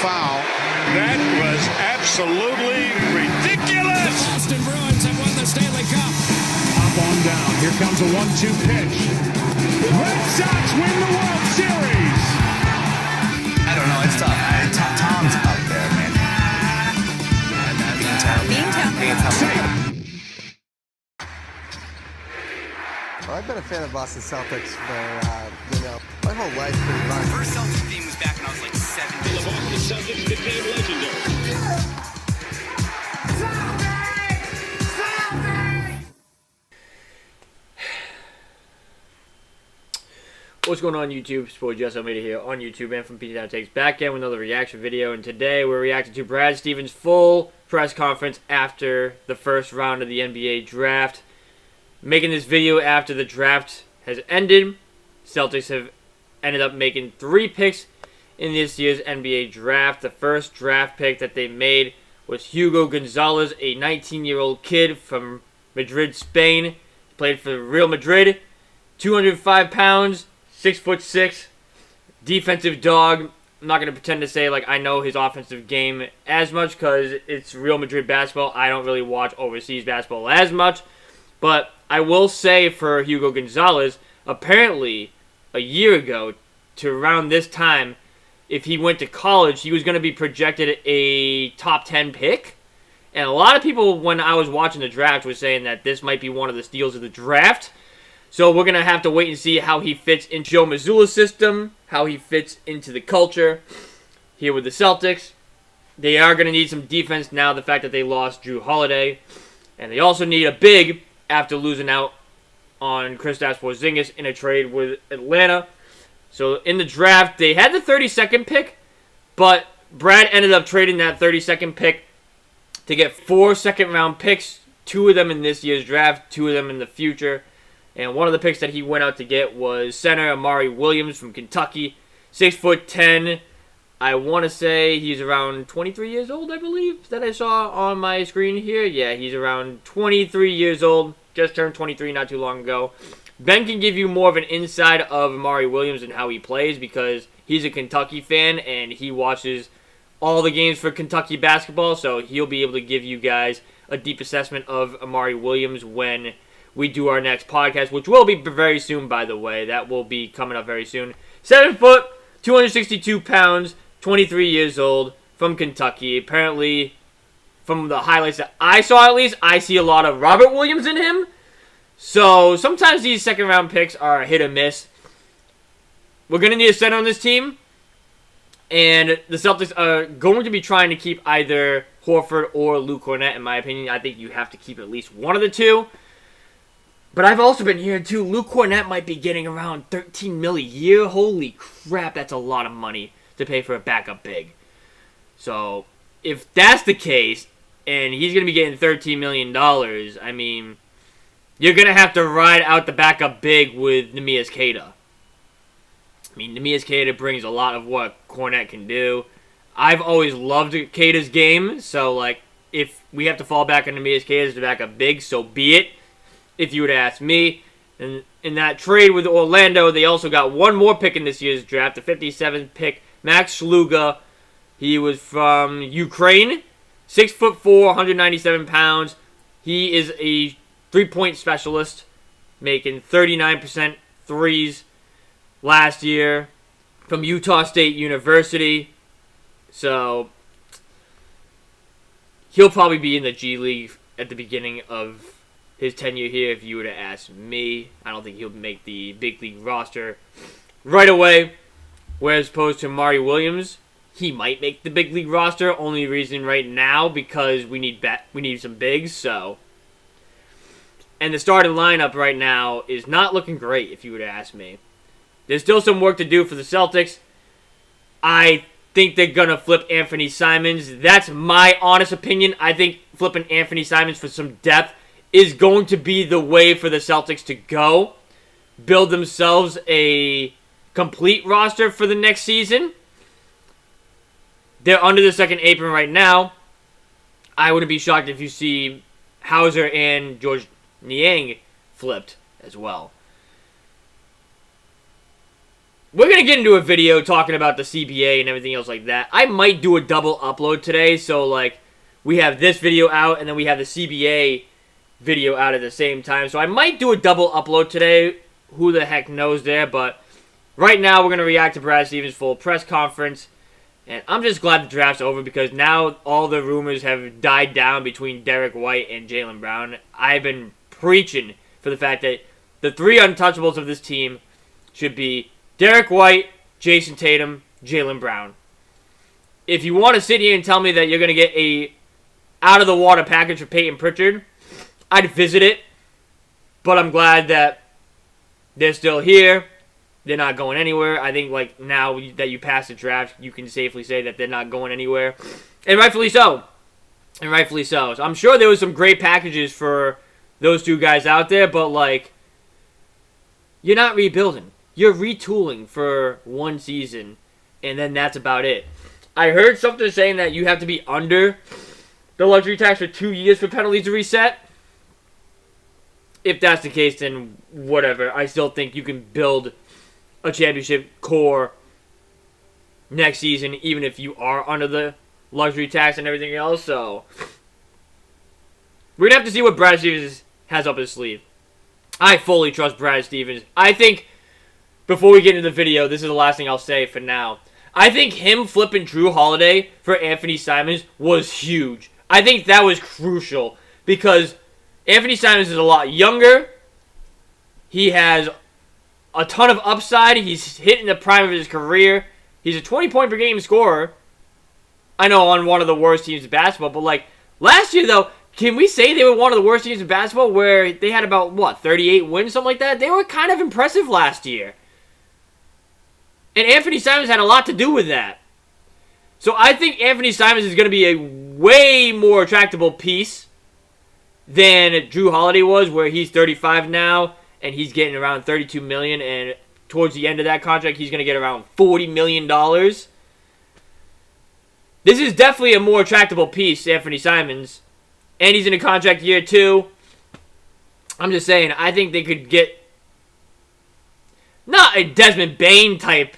foul. That was absolutely ridiculous. The Boston Bruins have won the Stanley Cup. Up on down. Here comes a 1-2 pitch. Red Sox win the World Series. I don't know. It's tough. Tom's up there, man. Being tough. Well, I've been a fan of Boston Celtics for, my whole life pretty much. First Celtics game was back when I was like 7. The Boston Celtics became legendary. What's going on YouTube? It's boy Jess Almeida here on YouTube and from PT Down Takes back in with another reaction video, and today we're reacting to Brad Stevens' full press conference after the first round of the NBA draft. Making this video after the draft has ended. Celtics have ended up making 3 picks in this year's NBA draft. The first draft pick that they made was Hugo Gonzalez, a 19-year-old kid from Madrid, Spain. He played for Real Madrid, 205 pounds, 6'6", defensive dog. I'm not going to pretend to say like I know his offensive game as much because it's Real Madrid basketball. I don't really watch overseas basketball as much. But I will say for Hugo Gonzalez, apparently a year ago to around this time, if he went to college, he was going to be projected a top 10 pick. And a lot of people, when I was watching the draft, were saying that this might be one of the steals of the draft. So we're going to have to wait and see how he fits into Joe Mazzulla's system, how he fits into the culture here with the Celtics. They are going to need some defense now, the fact that they lost Drew Holiday. And they also need a big after losing out on Kristaps Porzingis in a trade with Atlanta. So in the draft, they had the 32nd pick, but Brad ended up trading that 32nd pick to get 4 second-round picks, 2 of them in this year's draft, 2 of them in the future. And one of the picks that he went out to get was center Amari Williams from Kentucky, 6'10". I want to say he's around 23 years old, I believe, that I saw on my screen here. Yeah, he's around 23 years old. Just turned 23 not too long ago. Ben can give you more of an inside of Amari Williams and how he plays because he's a Kentucky fan and he watches all the games for Kentucky basketball. So he'll be able to give you guys a deep assessment of Amari Williams when we do our next podcast, which will be very soon, by the way. That will be coming up very soon. 7 foot, 262 pounds. 23 years old, from Kentucky. Apparently, from the highlights that I saw at least, I see a lot of Robert Williams in him. So, sometimes these second-round picks are hit or miss. We're going to need a center on this team. And the Celtics are going to be trying to keep either Horford or Luke Cornett, in my opinion. I think you have to keep at least one of the two. But I've also been hearing, too, Luke Cornett might be getting around $13 million a year. Holy crap, that's a lot of money to pay for a backup big. So, if that's the case, and he's going to be getting $13 million, I mean, you're going to have to ride out the backup big with Neemias Queta. I mean, Neemias Queta brings a lot of what Cornette can do. I've always loved Queta's game, so, like, if we have to fall back on Neemias Queta as the backup big, so be it, if you would ask me. And in that trade with Orlando, they also got one more pick in this year's draft, the 57th pick, Max Sluga. He was from Ukraine, 6'4", 197 pounds. He is a three-point specialist, making 39% threes last year from Utah State University. So he'll probably be in the G League at the beginning of his tenure here, if you were to ask me. I don't think he'll make the big league roster right away. Whereas opposed to Amari Williams, he might make the big league roster. Only reason right now because we need some bigs. So, and the starting lineup right now is not looking great, if you were to ask me. There's still some work to do for the Celtics. I think they're gonna flip Anthony Simons. That's my honest opinion. I think flipping Anthony Simons for some depth is going to be the way for the Celtics to go. Build themselves a complete roster for the next season. They're under the second apron right now. I wouldn't be shocked if you see Hauser and George Niang flipped as well. we're going to get into a video talking about the CBA and everything else like that. I might do a double upload today, so, like, we have this video out, and then we have the CBA video out at the same time. So I might do a double upload today. Who the heck knows there, but right now we're going to react to Brad Stevens' full press conference. And I'm just glad the draft's over because now all the rumors have died down between Derek White and Jaylen Brown. I've been preaching for the fact that the three untouchables of this team should be Derek White, Jason Tatum, Jaylen Brown. If you want to sit here and tell me that you're going to get a out-of-the-water package for Peyton Pritchard, I'd visit it. But I'm glad that they're still here. They're not going anywhere. I think, like, now that you pass the draft, you can safely say that they're not going anywhere. And rightfully so. And rightfully so. So I'm sure there was some great packages for those two guys out there, but, like, you're not rebuilding. You're retooling for one season, and then that's about it. I heard something saying that you have to be under the luxury tax for 2 years for penalties to reset. If that's the case, then whatever. I still think you can build a championship core next season, even if you are under the luxury tax and everything else. So we're going to have to see what Brad Stevens has up his sleeve. I fully trust Brad Stevens. I think, before we get into the video, this is the last thing I'll say for now. I think him flipping Drew Holiday for Anthony Simons was huge. I think that was crucial because Anthony Simons is a lot younger. He has a ton of upside. He's hitting the prime of his career. He's a 20-point-per-game scorer. I know on one of the worst teams in basketball, but, like, last year, though, can we say they were one of the worst teams in basketball where they had about, what, 38 wins, something like that? They were kind of impressive last year. And Anthony Simons had a lot to do with that. So I think Anthony Simons is going to be a way more attractable piece than Drew Holiday was, where he's 35 now, and he's getting around $32 million, and towards the end of that contract, he's going to get around $40 million. This is definitely a more attractable piece, Anthony Simons, and he's in a contract year 2. I'm just saying, I think they could get not a Desmond Bain type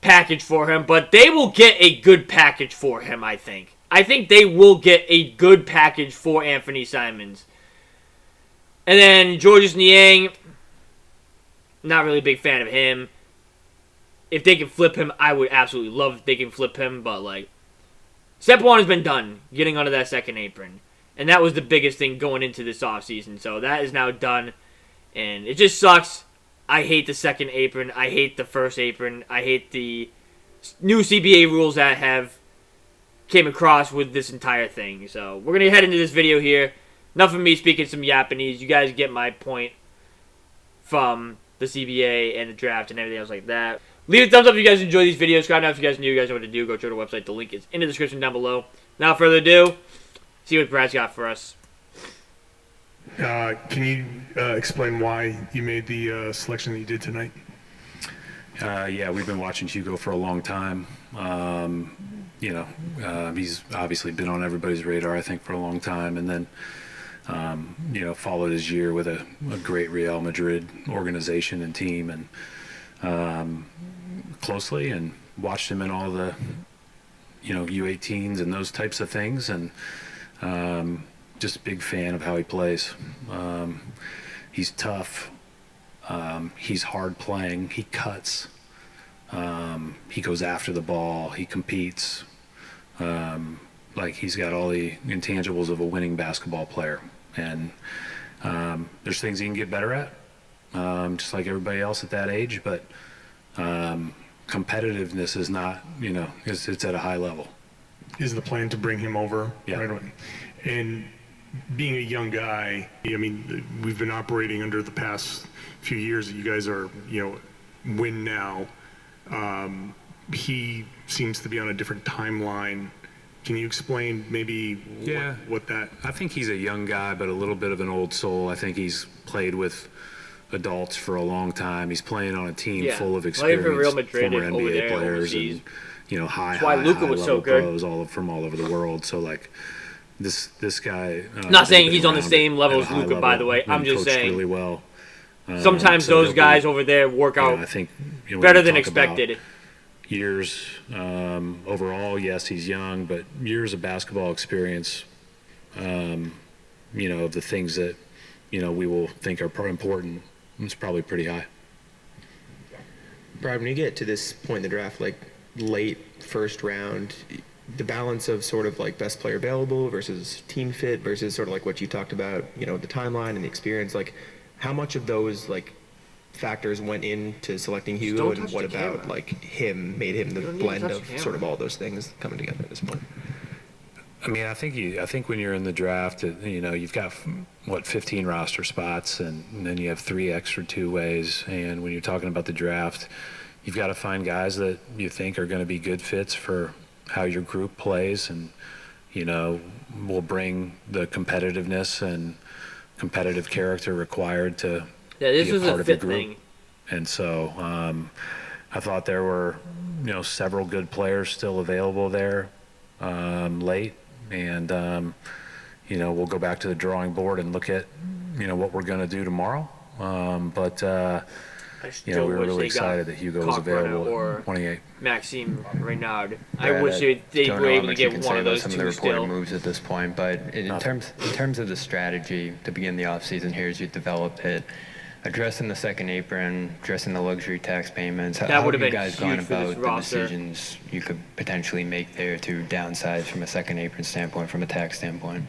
package for him, but they will get a good package for him, I think. I think they will get a good package for Anthony Simons. And then Georges Niang, not really a big fan of him. If they can flip him, I would absolutely love if they can flip him, but, like, step one has been done, getting under that second apron. And that was the biggest thing going into this offseason, so that is now done. And it just sucks. I hate the second apron. I hate the first apron. I hate the new CBA rules that have came across with this entire thing. So we're going to head into this video here. Enough of me speaking some Japanese. You guys get my point from the CBA and the draft and everything else like that. Leave a thumbs up if you guys enjoy these videos. Subscribe now if you guys knew. You guys know what to do. Go to the website. The link is in the description down below. Without further ado, see what Brad's got for us. Can you explain why you made the selection that you did tonight? Yeah, we've been watching Hugo for a long time. He's obviously been on everybody's radar, I think, for a long time. And then, followed his year with a great Real Madrid organization and team and closely and watched him in all the, U18s and those types of things. And just a big fan of how he plays. He's tough. He's hard playing. He cuts. He goes after the ball. He competes. He's got all the intangibles of a winning basketball player. And there's things he can get better at, just like everybody else at that age. But competitiveness is not, it's at a high level. Is the plan to bring him over? Yeah. Right away? And being a young guy, I mean, we've been operating under the past few years that you guys are, win now. He seems to be on a different timeline. Can you explain maybe what that... I think he's a young guy, but a little bit of an old soul. I think he's played with adults for a long time. He's playing on a team full of experienced for Real Madrid former and over NBA there players overseas. and, high was so level good. pros from all over the world. So, this guy... Not saying he's on the around same level at a as high Luka, level by the way. and I'm just coached saying. really well. Sometimes So those he'll guys be, over there work you know, out I think when better you than talk about expected. Years overall, yes, he's young, but years of basketball experience, of the things that, we will think are important, it's probably pretty high. Brad, when you get to this point in the draft, like late first round, the balance of sort of like best player available versus team fit versus sort of like what you talked about, the timeline and the experience, like how much of those like factors went into selecting Hugo, don't and touch what the about camera. like him made him the don't need to blend touch of the sort of camera. all those things coming together at this point? I mean, I think when you're in the draft, you've got 15 roster spots, and then you have 3 extra two-ways. And when you're talking about the draft, you've got to find guys that you think are going to be good fits for how your group plays, and will bring the competitiveness and competitive character required to This be a was part a of your fit group. thing. And so I thought there were several good players still available there late. And, we'll go back to the drawing board and look at, what we're going to do tomorrow. But I we still were wish really they excited got that Hugo was Kalkbrenner available or at 28. Maxime Renaud. I Brad, wish they don't were know how able to much you get can one say of about those some of the two reported still. moves at this point, but in terms of the strategy to begin the offseason here as you develop it, addressing the second apron, addressing the luxury tax payments, how That would have have you been guys gone huge for this about the roster. decisions you could potentially make there to downsize from a second apron standpoint, from a tax standpoint?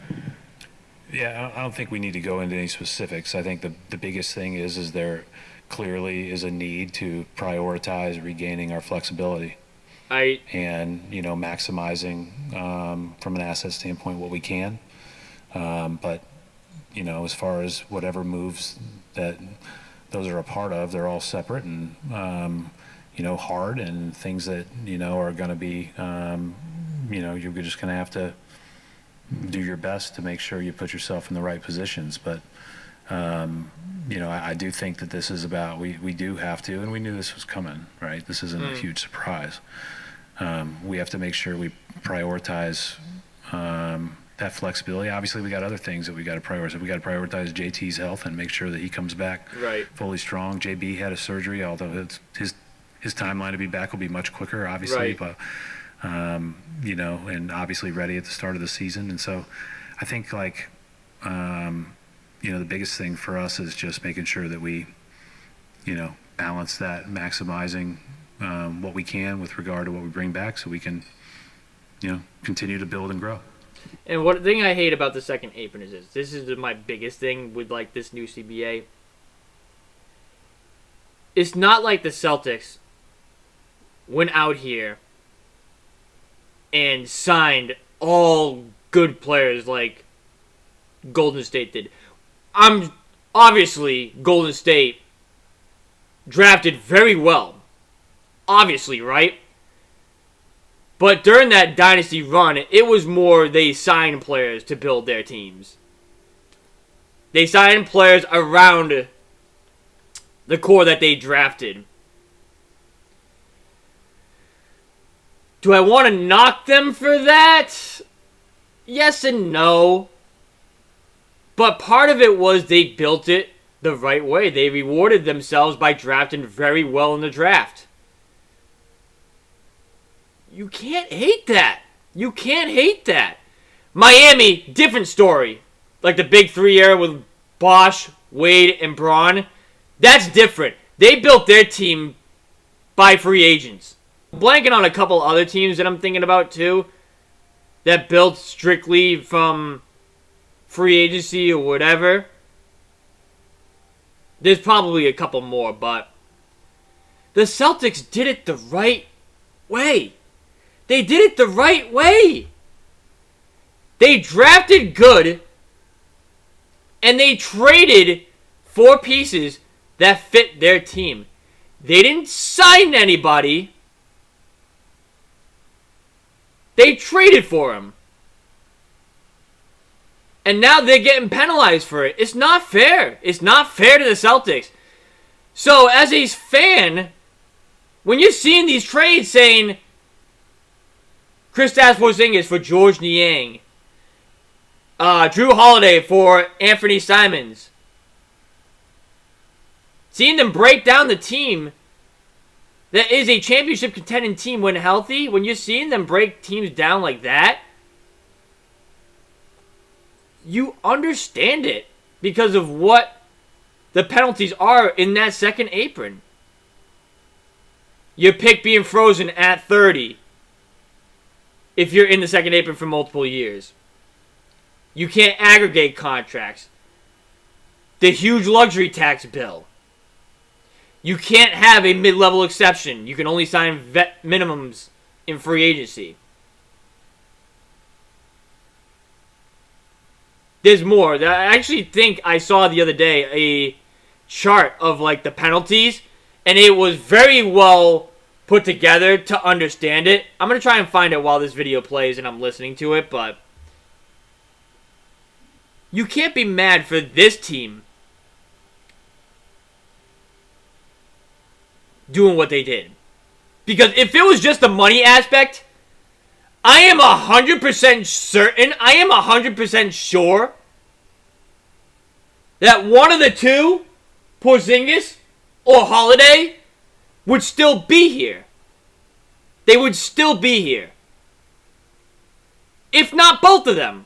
Yeah, I don't think we need to go into any specifics. I think the biggest thing is there clearly is a need to prioritize regaining our flexibility and, maximizing from an asset standpoint what we can. But, as far as whatever moves that those are a part of, they're all separate and, hard, and things that, are going to be, you're just going to have to do your best to make sure you put yourself in the right positions. But, I do think that this is about, we do have to, and we knew this was coming, right? This isn't a huge surprise. We have to make sure we prioritize that flexibility. Obviously, we got other things that we got to prioritize. We got to prioritize JT's health and make sure that he comes back fully strong. JB had a surgery, although his timeline to be back will be much quicker, obviously. But and obviously ready at the start of the season. And so, I think the biggest thing for us is just making sure that we, balance that, maximizing what we can with regard to what we bring back, so we can, continue to build and grow. And one thing I hate about the second apron is this is my biggest thing with this new CBA. It's not like the Celtics went out here and signed all good players like Golden State did. Obviously Golden State drafted very well. Obviously, right? But during that dynasty run, it was more they signed players to build their teams. They signed players around the core that they drafted. Do I want to knock them for that? Yes and no. But part of it was they built it the right way. They rewarded themselves by drafting very well in the draft. You can't hate that. You can't hate that. Miami, different story. Like the big three era with Bosch, Wade, and Braun. That's different. They built their team by free agents. Blanking on a couple other teams that I'm thinking about too, that built strictly from free agency or whatever. There's probably a couple more, but the Celtics did it the right way. They did it the right way. They drafted good, and they traded for pieces that fit their team. They didn't sign anybody. They traded for him. And now they're getting penalized for it. It's not fair. It's not fair to the Celtics. So, as a fan, when you're seeing these trades saying Kristaps Porzingis for George Niang, Drew Holiday for Anthony Simons, Seeing them break down the team that is a championship contending team when healthy, when you're seeing them break teams down like that, you understand it because of what the penalties are in that second apron. Your pick being frozen at 30 if you're in the second apron for multiple years. You can't aggregate contracts. The huge luxury tax bill. You can't have a mid-level exception. You can only sign vet minimums in free agency. There's more. I actually think I saw the other day a chart of like the penalties, and it was very well put together to understand it. I'm going to try and find it while this video plays and I'm listening to it, but you can't be mad for this team doing what they did. Because if it was just the money aspect, I am 100% certain, I am 100% sure that one of the two, Porzingis or Holiday, would still be here. They would still be here. If not both of them.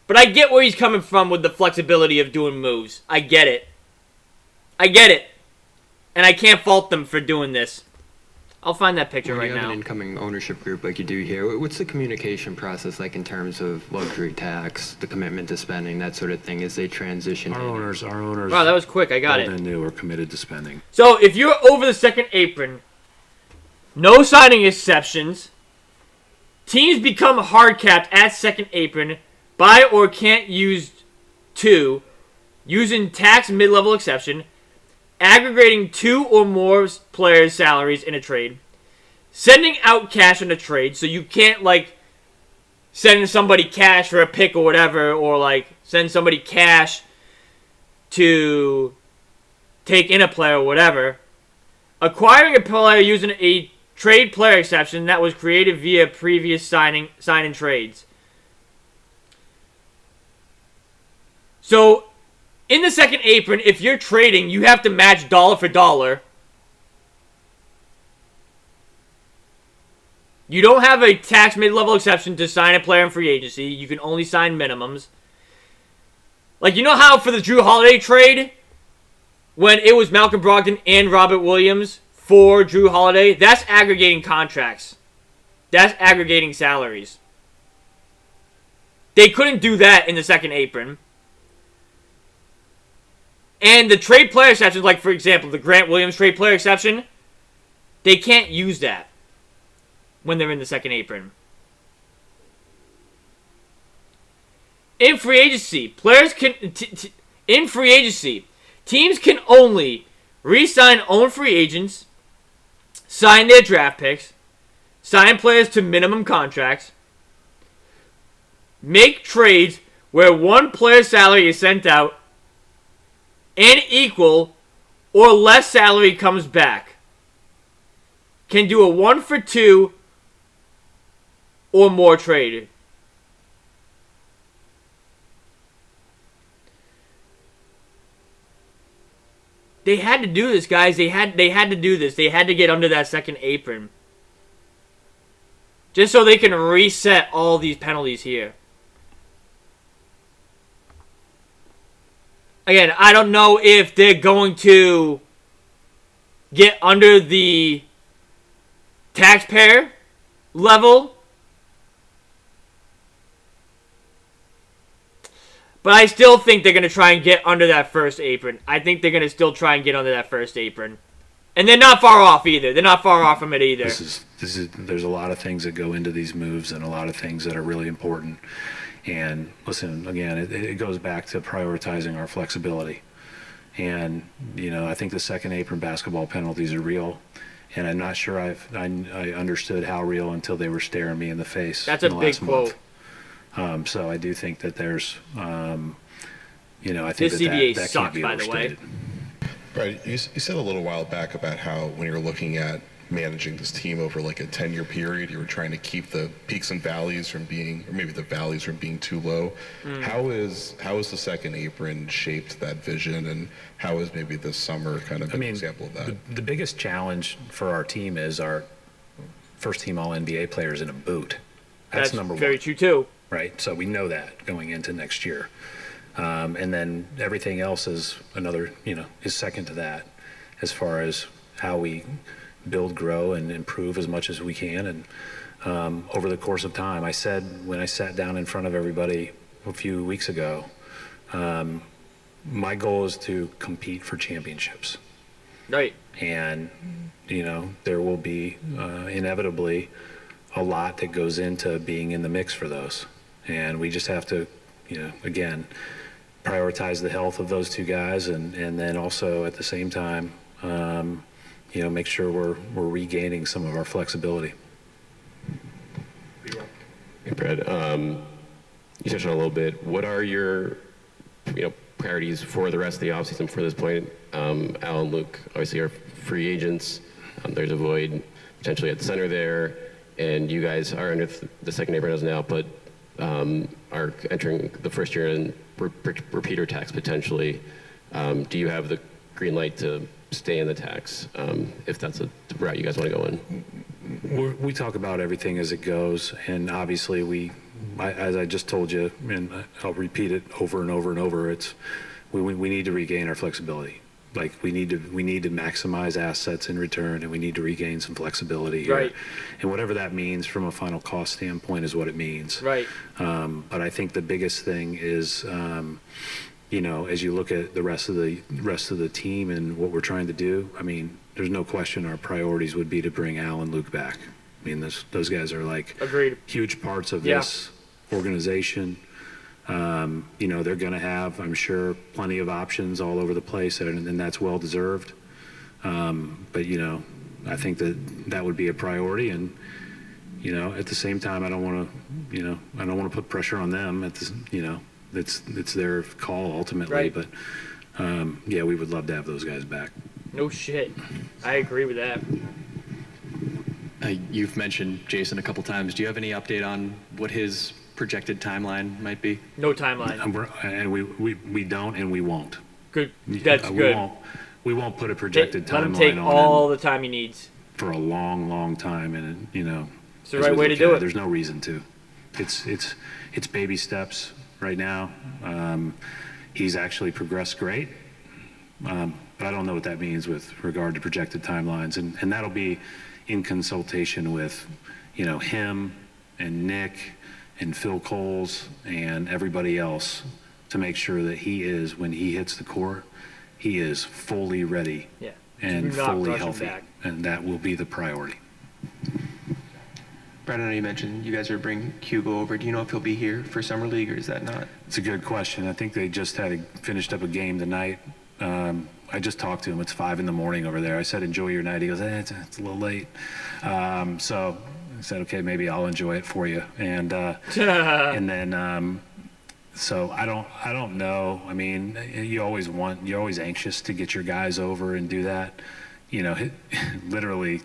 But I get where he's coming from with the flexibility of doing moves. I get it. I get it. And I can't fault them for doing this. I'll find that picture right When you have now. an incoming ownership group like you do here, what's the communication process like in terms of luxury tax, the commitment to spending, that sort of thing, as they transition? Our owners. Wow, that was quick. I got old it. and new, are committed to spending. So if you're over the second apron, no signing exceptions, teams become hard capped at second apron by or can't use two, using tax mid-level exception, aggregating two or more players' salaries in a trade, sending out cash in a trade, so you can't like send somebody cash for a pick or whatever, or like send somebody cash to take in a player or whatever, acquiring a player using a trade player exception that was created via previous signing trades. So in the second apron, if you're trading, you have to match dollar for dollar. You don't have a tax mid-level exception to sign a player in free agency. You can only sign minimums. Like, you know how for the Drew Holiday trade, when it was Malcolm Brogdon and Robert Williams for Drew Holiday, that's aggregating contracts. That's aggregating salaries. They couldn't do that in the second apron. And the trade player exceptions, like for example, the Grant Williams trade player exception, they can't use that when they're in the second apron. In free agency, teams can only re-sign own free agents, sign their draft picks, sign players to minimum contracts, make trades where one player's salary is sent out and equal or less salary comes back. Can do a 1-for-2 or more trade. They had to do this, guys. They had to do this. They had to get under that second apron. Just so they can reset all these penalties here. Again, I don't know if they're going to get under the taxpayer level. But I still think they're going to try and get under that first apron. I think they're going to still try and get under that first apron. And they're not far off either. They're not far off from it either. There's a lot of things that go into these moves and a lot of things that are really important. And listen, again, it goes back to prioritizing our flexibility. And, you know, I think the second apron basketball penalties are real. And I'm not sure I understood how real until they were staring me in the face. That's a big quote. So I do think that there's, you know, I think this that CBA that sucks, can't be by the way. overstated. Right. You said a little while back about how when you're looking at managing this team over like a 10-year period, you were trying to keep the peaks and valleys from being, or maybe the valleys from being too low. How is the second apron shaped that vision, and how is maybe this summer kind of an example of that? The biggest challenge for our team is our first team All-NBA players in a boot. That's number one. Very true too. Right. So we know that going into next year. And then everything else is is second to that as far as how we build, grow, and improve as much as we can. And over the course of time, I said when I sat down in front of everybody a few weeks ago, my goal is to compete for championships. Right. And, there will be inevitably a lot that goes into being in the mix for those. And we just have to, again, prioritize the health of those two guys, and then also at the same time, make sure we're regaining some of our flexibility. Hey, Brad, you touched on it a little bit. What are your, priorities for the rest of the offseason for this point? Al and Luke obviously are free agents. There's a void potentially at the center there, and you guys are under the second apron as now, but are entering the first year in repeater tax potentially. Do you have the green light to stay in the tax if that's a route you guys want to go in? We talk about everything as it goes, and obviously as I just told you, and I'll repeat it over and over and over, we need to regain our flexibility. Like we need to maximize assets in return, and we need to regain some flexibility here. Right. And whatever that means from a final cost standpoint is what it means. Right. But I think the biggest thing is, as you look at the rest of the team and what we're trying to do, there's no question our priorities would be to bring Al and Luke back. Those guys are like Agreed. huge parts of this organization. They're going to have, I'm sure, plenty of options all over the place, and that's well deserved. But I think that would be a priority, and at the same time, I don't want to put pressure on them. It's their call ultimately. Right. But we would love to have those guys back. No shit. I agree with that. You've mentioned Jason a couple times. Do you have any update on what his projected timeline might be? No timeline. And we don't, and we won't. Good. That's good. We won't put a projected timeline on him. Let him take all the time he needs. For a long, long time, and it's the right way to do it. There's no reason to. It's baby steps right now. He's actually progressed great, but I don't know what that means with regard to projected timelines, and that'll be in consultation with, him and Nick and Phil Coles and everybody else to make sure that he is, when he hits the court, he is fully ready and fully healthy, and that will be the priority. Brad, I know you mentioned you guys are bringing Hugo over. Do you know if he'll be here for Summer League, or is that not? It's a good question. I think they just finished up a game tonight. I just talked to him. It's 5 a.m. over there. I said, enjoy your night. He goes, it's a little late. So I said, okay, maybe I'll enjoy it for you. And and then so I don't know. You're always anxious to get your guys over and do that. Literally,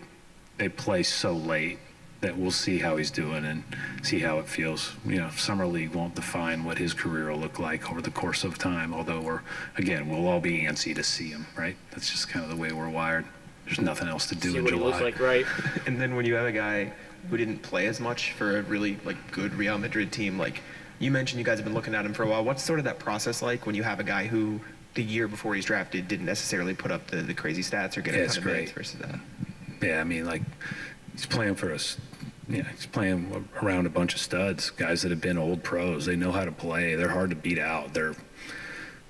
they play so late that we'll see how he's doing and see how it feels. Summer League won't define what his career will look like over the course of time, although we'll all be antsy to see him, right? That's just kind of the way we're wired. There's nothing else to do in July. He looks like, right? And then when you have a guy who didn't play as much for a really good Real Madrid team, like you mentioned, you guys have been looking at him for a while. What's sort of that process like when you have a guy who the year before he's drafted didn't necessarily put up the crazy stats or get a ton of minutes versus that? Yeah, he's playing for us. Yeah, he's playing around a bunch of studs, guys that have been old pros. They know how to play. They're hard to beat out. They're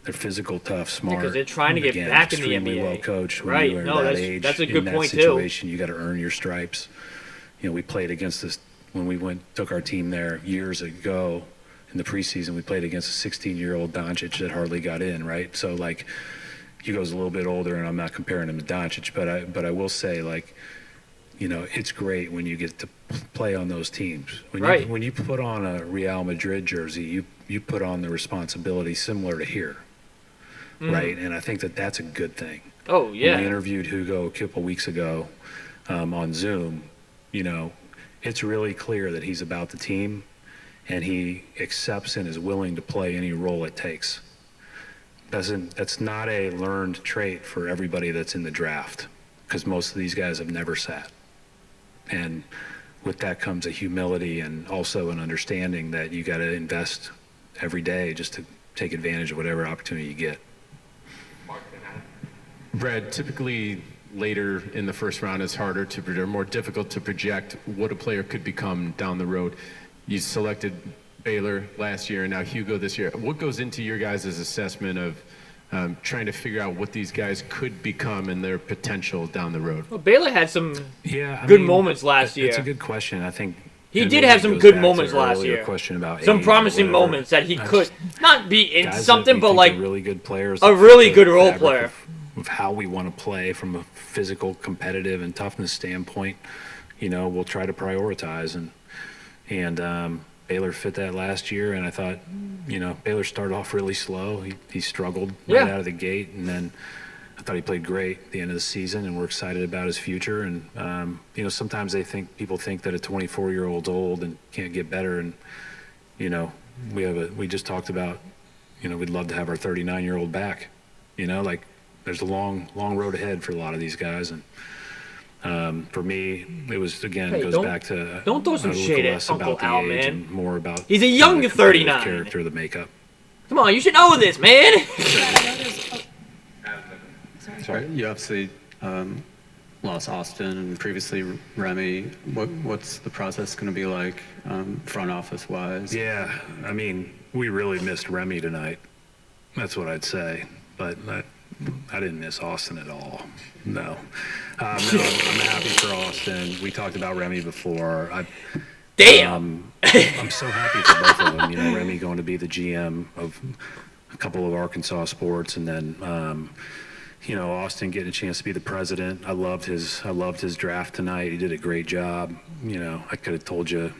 physical, tough, smart. Because they're trying to get back in the NBA. Extremely well coached. Right. That's a good point too. You got to earn your stripes. We played against this when we took our team there years ago in the preseason. We played against a 16-year-old Doncic that hardly got in. Right. So Hugo's a little bit older, and I'm not comparing him to Doncic, but I will say it's great when you get to play on those teams. When you put on a Real Madrid jersey, you put on the responsibility similar to here, right? And I think that's a good thing. Oh, yeah. When we interviewed Hugo a couple weeks ago on Zoom, it's really clear that he's about the team, and he accepts and is willing to play any role it takes. That's not a learned trait for everybody that's in the draft, because most of these guys have never sat. And with that comes a humility and also an understanding that you got to invest every day just to take advantage of whatever opportunity you get. Brad, typically later in the first round is harder to project, more difficult to project what a player could become down the road. You selected Baylor last year and now Hugo this year. What goes into your guys' assessment of trying to figure out what these guys could become and their potential down the road? Well, Baylor had some good moments last year. It's a good question. I think he did have some good moments last year. Question about some age promising moments that he could not be in something, but like really good players, a really good role player. Of how we want to play from a physical, competitive, and toughness standpoint, we'll try to prioritize, and Baylor fit that last year, and I thought, Baylor started off really slow. He struggled right out of the gate, and then I thought he played great at the end of the season, and we're excited about his future. And sometimes people think that a 24-year-old's old and can't get better, and we just talked about, we'd love to have our 39-year-old back. There's a long road ahead for a lot of these guys, and for me, it was goes back to don't throw some shade at Uncle Al, man. And more about he's a young 39 character, the makeup. Come on, you should know this, man. Sorry, you obviously lost Austin and previously Remy. What's the process going to be like, front office wise? Yeah, I mean, we really missed Remy tonight. That's what I'd say, but I didn't miss Austin at all. No. I'm happy for Austin. We talked about Remy before. Damn. I'm so happy for both of them. Remy going to be the GM of a couple of Arkansas sports, and then Austin getting a chance to be the president. I loved his draft tonight. He did a great job. I could have told you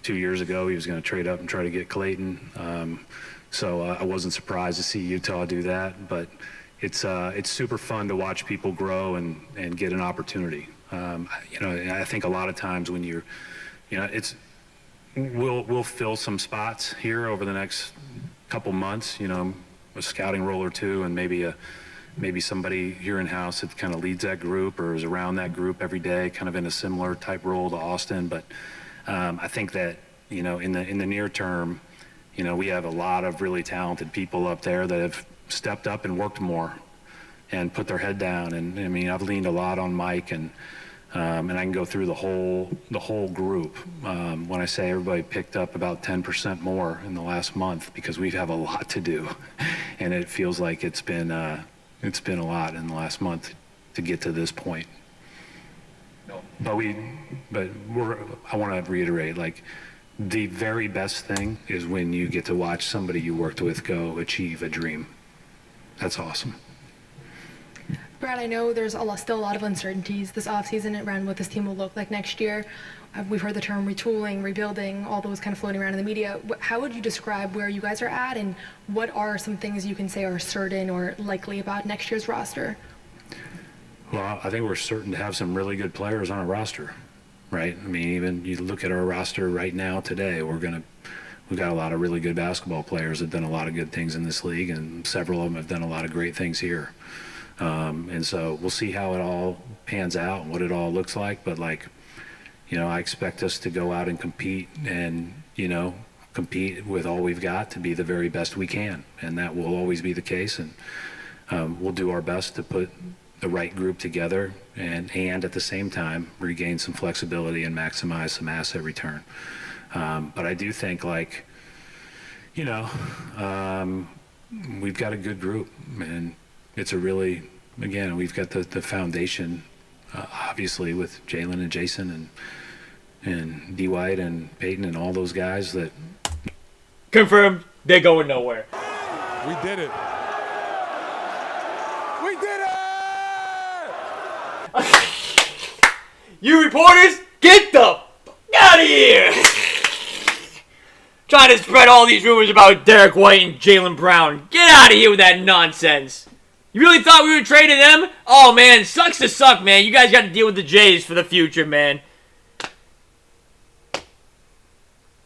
2 years ago he was going to trade up and try to get Clayton. So I wasn't surprised to see Utah do that, but it's super fun to watch people grow and get an opportunity. I think a lot of times when we'll fill some spots here over the next couple months, a scouting role or two, and maybe somebody here in house that kind of leads that group or is around that group every day, kind of in a similar type role to Austin. But I think that in the near term, we have a lot of really talented people up there that have stepped up and worked more and put their head down. And I mean, I've leaned a lot on Mike, and I can go through the whole group. When I say everybody picked up about 10% more in the last month, because we have a lot to do, and it feels like it's been a lot in the last month to get to this point. But I want to reiterate, like, the very best thing is when you get to watch somebody you worked with go achieve a dream. That's awesome. Brad, I know there's still a lot of uncertainties this offseason around what this team will look like next year. We've heard the term retooling, rebuilding, all those kind of floating around in the media. How would you describe where you guys are at, and what are some things you can say are certain or likely about next year's roster? Well, I think we're certain to have some really good players on our roster, right? I mean, even you look at our roster right now today, we've got a lot of really good basketball players that have done a lot of good things in this league, and several of them have done a lot of great things here. And so we'll see how it all pans out and what it all looks like. But I expect us to go out and compete and, compete with all we've got to be the very best we can. And that will always be the case. And we'll do our best to put the right group together and at the same time regain some flexibility and maximize some asset return. But I do think we've got a good group, and it's we've got the foundation, obviously, with Jalen and Jason and D. White and Peyton and all those guys that. Confirmed, they're going nowhere. We did it. We did it! You reporters, get the fuck out of here! Trying to spread all these rumors about Derek White and Jaylen Brown. Get out of here with that nonsense. You really thought we were trading them? Oh, man, it sucks to suck, man. You guys got to deal with the Jays for the future, man.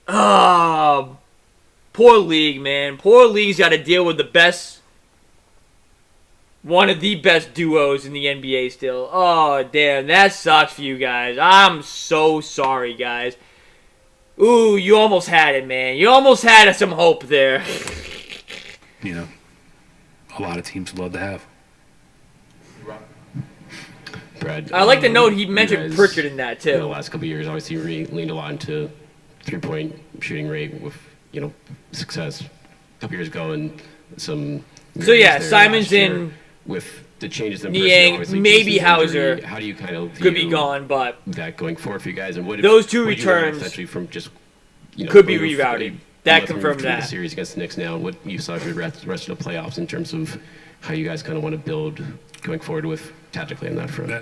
Oh, poor league, man. Poor league's got to deal with the best, one of the best duos in the NBA still. Oh, damn, that sucks for you guys. I'm so sorry, guys. Ooh, you almost had it, man. You almost had some hope there. You know, a lot of teams would love to have. Brad, I like to note he mentioned you guys, Pritchard in that, too. In the last couple of years, obviously, you leaned a lot into three-point shooting rate with, success a couple years ago and some... So, yeah, there Simon's last year. in... With the changes in Niang, personnel, maybe Jason's Hauser injury, how do you kind of could be view gone, but... that going forward for you guys? And what those two what do you learn returns essentially from just... could be from rerouted. That confirmed The that. series against the Knicks now, and what you saw for the rest of the playoffs in terms of how you guys kind of want to build going forward with tactically on that front.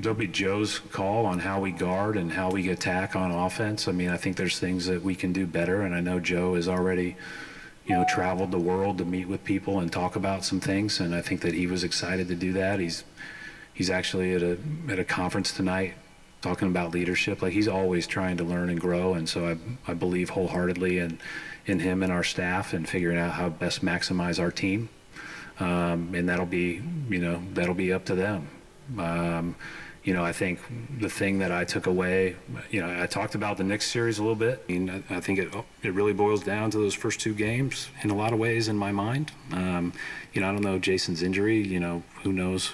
There'll be Joe's call on how we guard and how we attack on offense. I mean, I think there's things that we can do better, and I know Joe has already, traveled the world to meet with people and talk about some things, and I think that he was excited to do that. He's actually at a conference tonight talking about leadership. Like, he's always trying to learn and grow, and so I believe wholeheartedly in him and our staff and figuring out how best maximize our team. And that'll be up to them. I think the thing that I took away, I talked about the Knicks series a little bit. I mean, I think it really boils down to those first two games in a lot of ways in my mind. I don't know Jason's injury. Who knows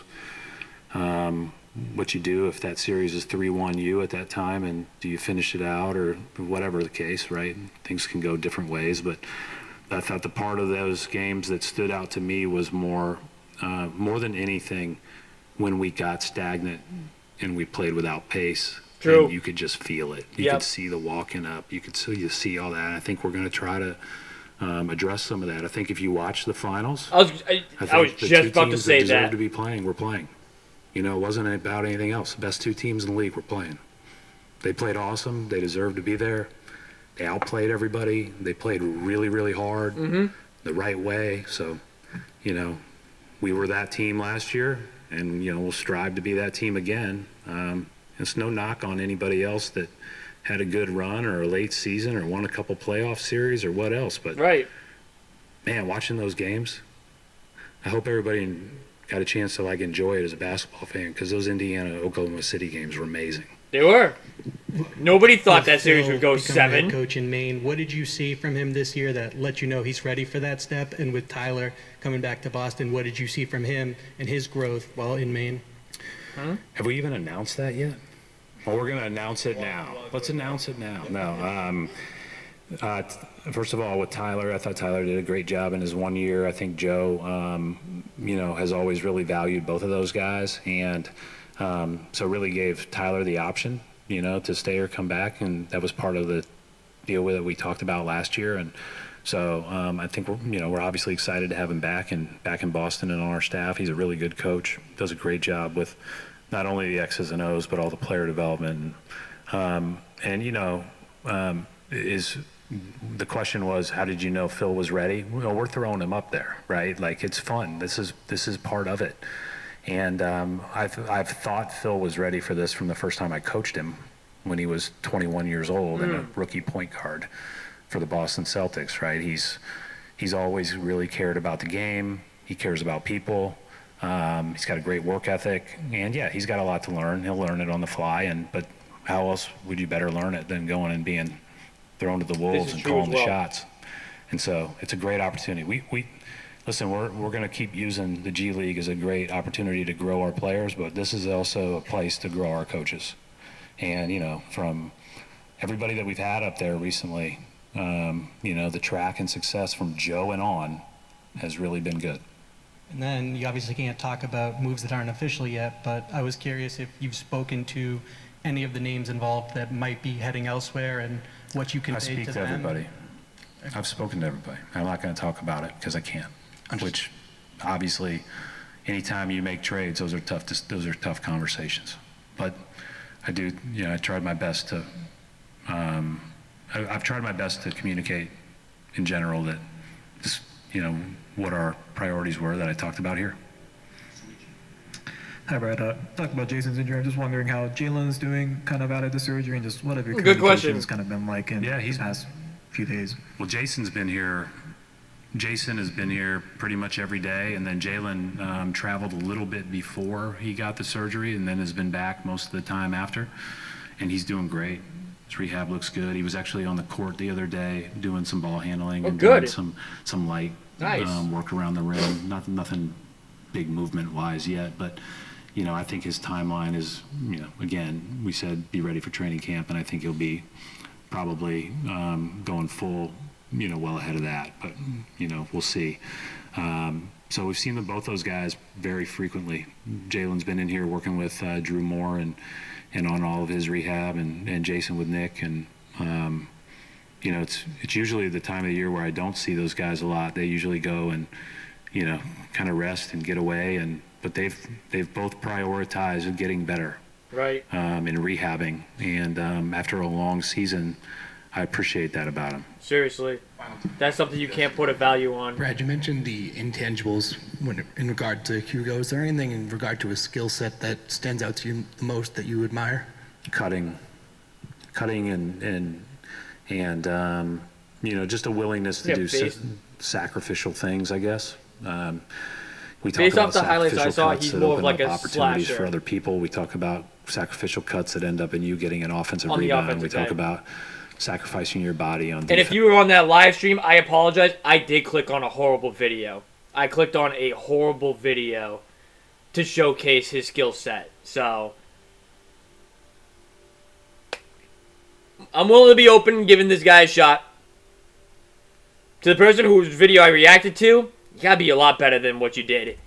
what you do if that series is 3-1 you at that time, and do you finish it out or whatever the case, right? Things can go different ways, but I thought the part of those games that stood out to me was more than anything when we got stagnant and we played without pace. True. And you could just feel it. You Yep. could see the walking up. You see all that. I think we're going to try to address some of that. I think if you watch the finals, I was think the just two about to teams say deserve that. to be playing, we're playing. It wasn't about anything else. The best two teams in the league were playing. They played awesome. They deserved to be there. They outplayed everybody. They played really, really hard, the right way. So, we were that team last year, and, we'll strive to be that team again. It's no knock on anybody else that had a good run or a late season or won a couple playoff series or what else. But, right. Man, watching those games, I hope everybody got a chance to, enjoy it as a basketball fan, because those Indiana-Oklahoma City games were amazing. They were. Nobody thought that series Phil would go becoming 7. Head coach in Maine, what did you see from him this year that let you know he's ready for that step? And with Tyler coming back to Boston, what did you see from him and his growth while in Maine? Have we even announced that yet? Well, we're going to announce it now. Let's announce it now. No. First of all, with Tyler, I thought Tyler did a great job in his 1 year. I think Joe, has always really valued both of those guys, and so really gave Tyler the option, to stay or come back, and that was part of the deal that we talked about last year. And so I think we're obviously excited to have him back in Boston and on our staff. He's a really good coach. Does a great job with not only the X's and O's but all the player development. The question was, how did you know Phil was ready? Well, we're throwing him up there, right? It's fun. This is part of it. And I've thought Phil was ready for this from the first time I coached him when he was 21 years old and a rookie point guard for the Boston Celtics, right? He's always really cared about the game. He cares about people. He's got a great work ethic, and yeah, he's got a lot to learn. He'll learn it on the fly, but how else would you better learn it than going and being thrown to the wolves and calling the shots? And so it's a great opportunity. Listen, we're going to keep using the G League as a great opportunity to grow our players, but this is also a place to grow our coaches. And, from everybody that we've had up there recently, the track and success from Joe and on has really been good. And then you obviously can't talk about moves that aren't official yet, but I was curious if you've spoken to any of the names involved that might be heading elsewhere and what you can say to them. I speak to everybody. I've spoken to everybody. I'm not going to talk about it because I can't. Which, obviously, anytime you make trades, those are tough conversations. But I do, I tried my best to. I've tried my best to communicate in general that, just, what our priorities were that I talked about here. Hi, Brad. Talking about Jason's injury, I'm just wondering how Jalen's doing kind of out of the surgery and just what have your Good question. communications kind of been like in the past few days? Well, Jason has been here pretty much every day, and then Jalen traveled a little bit before he got the surgery and then has been back most of the time after, and he's doing great. His rehab looks good. He was actually on the court the other day doing some ball handling and doing some light work around the rim. Nothing big movement-wise yet, but I think his timeline is, again, we said be ready for training camp, and I think he'll be probably going full, well ahead of that, but, we'll see. So we've seen both those guys very frequently. Jalen's been in here working with Drew Moore and on all of his rehab, and Jason with Nick, and, it's usually the time of the year where I don't see those guys a lot. They usually go and, kind of rest and get away, but they've both prioritized getting better, right? In rehabbing, and after a long season, I appreciate that about him. Seriously, that's something you can't put a value on. Brad, you mentioned the intangibles in regard to Hugo. Is there anything in regard to his skill set that stands out to you the most that you admire? Cutting, and just a willingness to do sacrificial things, I guess. We talk Based about off the highlights I saw, cuts he's that more of open like up a opportunities slasher. for other people. We talk about sacrificial cuts that end up in you getting an offensive On the rebound. offensive We talk end. about sacrificing your body on defense. And if you were on that live stream, I apologize. I did click on a horrible video. I clicked on a horrible video to showcase his skill set. So I'm willing to be open and giving this guy a shot. To the person whose video I reacted to, you gotta be a lot better than what you did.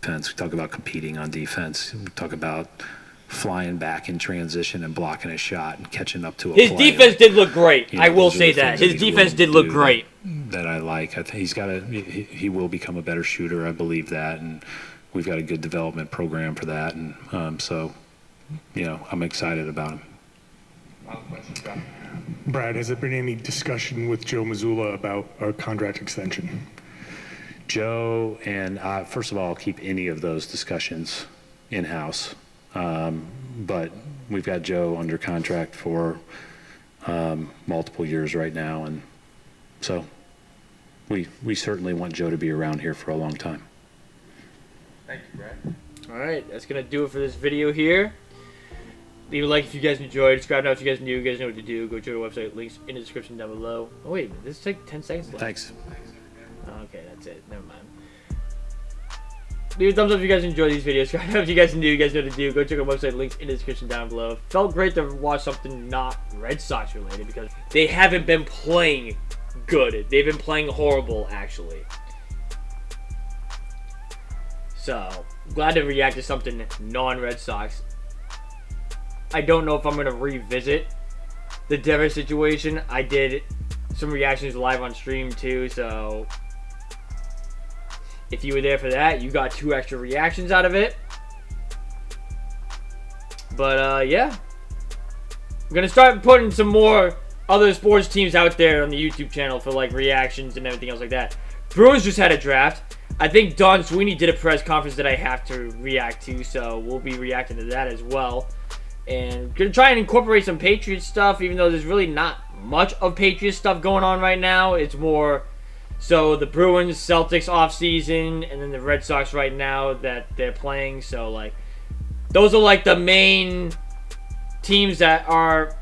Defense. We talk about competing on defense. We talk about flying back in transition and blocking a shot and catching up to a His play. defense did look great. I will those are say the that. things His he's defense willing did to look do great. That I like. I think he will become a better shooter. I believe that, and we've got a good development program for that. And so, I'm excited about him. Brad, has there been any discussion with Joe Mazzulla about a contract extension? Joe and I, first of all, I'll keep any of those discussions in-house. But we've got Joe under contract for multiple years right now, and so we certainly want Joe to be around here for a long time. Thank you, Brad. All right, that's going to do it for this video here. Leave a like if you guys enjoyed. Subscribe now if you guys new. You guys know what to do. Go to our website. Links in the description down below. Oh, wait. This is like 10 seconds left. Thanks. Okay, that's it. Never mind. Leave a thumbs up if you guys enjoy these videos. Subscribe now if you guys new. You guys know what to do. Go check our website. Links in the description down below. Felt great to watch something not Red Sox related because they haven't been playing good. They've been playing horrible, actually. So, glad to react to something non-Red Sox. I don't know if I'm going to revisit the Devers situation. I did some reactions live on stream too, so if you were there for that, you got 2 extra reactions out of it. But yeah, I'm going to start putting some more other sports teams out there on the YouTube channel for like reactions and everything else like that. Bruins just had a draft. I think Don Sweeney did a press conference that I have to react to, so we'll be reacting to that as well. And gonna try and incorporate some Patriots stuff, even though there's really not much of Patriots stuff going on right now. It's more so the Bruins, Celtics offseason, and then the Red Sox right now that they're playing. So like those are like the main teams that are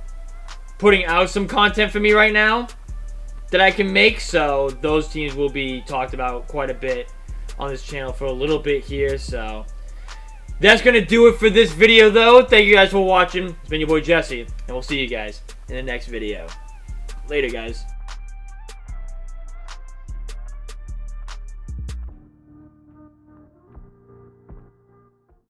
putting out some content for me right now that I can make. So those teams will be talked about quite a bit on this channel for a little bit here. So that's going to do it for this video, though. Thank you guys for watching. It's been your boy, Jesse, and we'll see you guys in the next video. Later, guys.